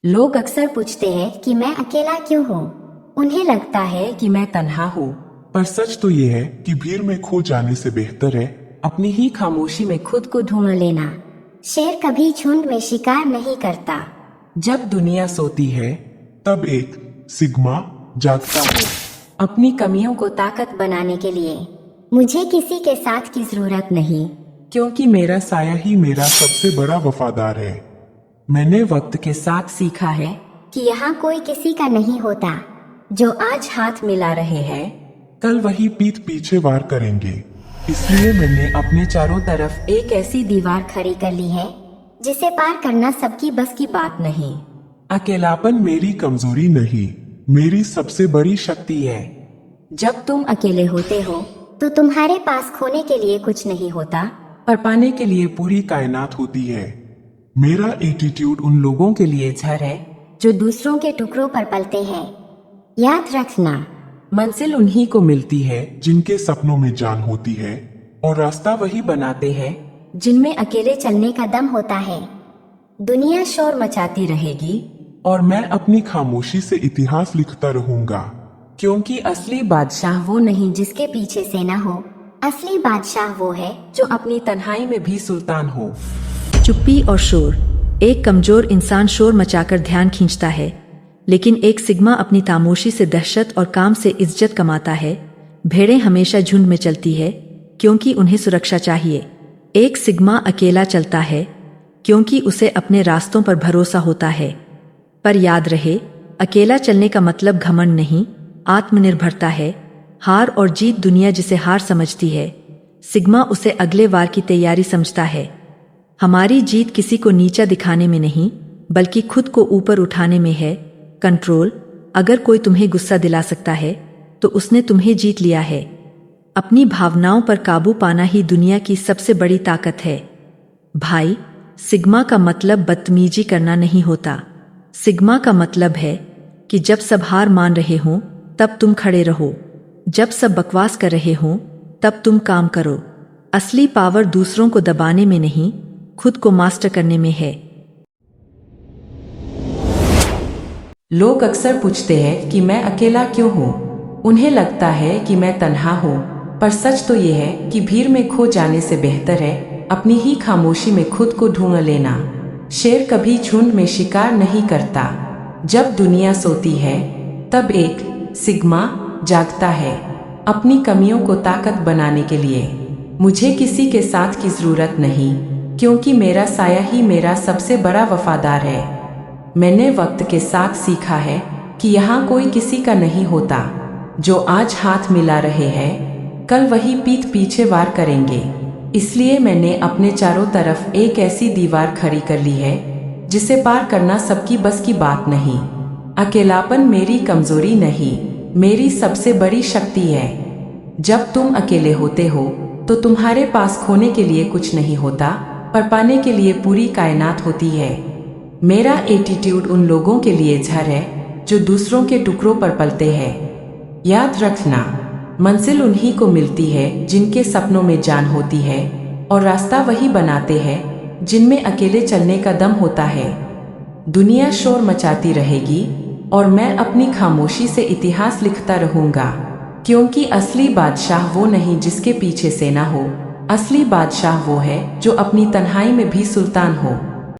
लोग अक्सर पूछते हैं कि मैं अकेला क्यों हूँ। उन्हें लगता है कि मैं तन्हा हूँ, पर सच तो ये है कि भीड़ में खो जाने से बेहतर है अपनी ही खामोशी में खुद को ढूंढ लेना। शेर कभी झुंड में शिकार नहीं करता। जब दुनिया सोती है तब एक सिग्मा जागता है। अपनी कमियों को ताकत बनाने के लिए मुझे किसी के साथ की जरूरत नहीं, क्योंकि मेरा साया ही मेरा सबसे बड़ा वफादार है। मैंने वक्त के साथ सीखा है कि यहाँ कोई किसी का नहीं होता। जो आज हाथ मिला रहे हैं, कल वही पीठ पीछे वार करेंगे। इसलिए मैंने अपने चारों तरफ एक ऐसी दीवार खड़ी कर ली है जिसे पार करना सबकी बस की बात नहीं। अकेलापन मेरी कमजोरी नहीं, मेरी सबसे बड़ी शक्ति है। जब तुम अकेले होते हो तो तुम्हारे पास खोने के लिए कुछ नहीं होता, पर पाने के लिए पूरी कायनात होती है। मेरा एटीट्यूड उन लोगों के लिए झर है जो दूसरों के टुकड़ों पर पलते हैं। याद रखना, मंजिल उन्हीं को मिलती है जिनके सपनों में जान होती है, और रास्ता वही बनाते हैं जिनमें अकेले चलने का दम होता है। दुनिया शोर मचाती रहेगी और मैं अपनी खामोशी से इतिहास लिखता रहूंगा, क्योंकि असली बादशाह वो नहीं जिसके पीछे सेना हो। असली बादशाह वो है जो अपनी तन्हाई में भी सुल्तान हो। चुप्पी और शोर। एक कमजोर इंसान शोर मचाकर ध्यान खींचता है, लेकिन एक सिग्मा अपनी खामोशी से दहशत और काम से इज्जत कमाता है। भेड़ें हमेशा झुंड में चलती है क्योंकि उन्हें सुरक्षा चाहिए। एक सिग्मा अकेला चलता है क्योंकि उसे अपने रास्तों पर भरोसा होता है। पर याद रहे, अकेला चलने का मतलब घमंड नहीं, आत्मनिर्भरता है। हार और जीत दुनिया जिसे हार समझती है, सिग्मा उसे अगले वार की तैयारी समझता है। हमारी जीत किसी को नीचा दिखाने में नहीं, बल्कि खुद को ऊपर उठाने में है। कंट्रोल। अगर कोई तुम्हें गुस्सा दिला सकता है तो उसने तुम्हें जीत लिया है। अपनी भावनाओं पर काबू पाना ही दुनिया की सबसे बड़ी ताकत है। भाई, सिग्मा का मतलब बदतमीजी करना नहीं होता। सिग्मा का मतलब है कि जब सब हार मान रहे हों तब तुम खड़े रहो, जब सब बकवास कर रहे हों तब तुम काम करो। असली पावर दूसरों को दबाने में नहीं, खुद को मास्टर करने में है। लोग अक्सर पूछते हैं कि मैं अकेला क्यों हूँ। उन्हें लगता है कि मैं तन्हा हूँ, पर सच तो ये है कि भीड़ में खो जाने से बेहतर है अपनी ही खामोशी में खुद को ढूंढ लेना। शेर कभी झुंड में शिकार नहीं करता। जब दुनिया सोती है तब एक सिग्मा जागता है, अपनी कमियों को ताकत बनाने के लिए। मुझे किसी के साथ की जरूरत नहीं, क्योंकि मेरा साया ही मेरा सबसे बड़ा वफादार है। मैंने वक्त के साथ सीखा है कि यहाँ कोई किसी का नहीं होता। जो आज हाथ मिला रहे हैं, कल वही पीठ पीछे वार करेंगे। इसलिए मैंने अपने चारों तरफ एक ऐसी दीवार खड़ी कर ली है जिसे पार करना सबकी बस की बात नहीं। अकेलापन मेरी कमजोरी नहीं, मेरी सबसे बड़ी शक्ति है। जब तुम अकेले होते हो तो तुम्हारे पास खोने के लिए कुछ नहीं होता, पर पाने के लिए पूरी कायनात होती है। मेरा एटीट्यूड उन लोगों के लिए झर है जो दूसरों के टुकड़ों पर पलते हैं। याद रखना, मंजिल उन्हीं को मिलती है जिनके सपनों में जान होती है, और रास्ता वही बनाते हैं जिनमें अकेले चलने का दम होता है। दुनिया शोर मचाती रहेगी और मैं अपनी खामोशी से इतिहास लिखता रहूंगा, क्योंकि असली बादशाह वो नहीं जिसके पीछे सेना हो। असली बादशाह वो है जो अपनी तन्हाई में भी सुल्तान हो।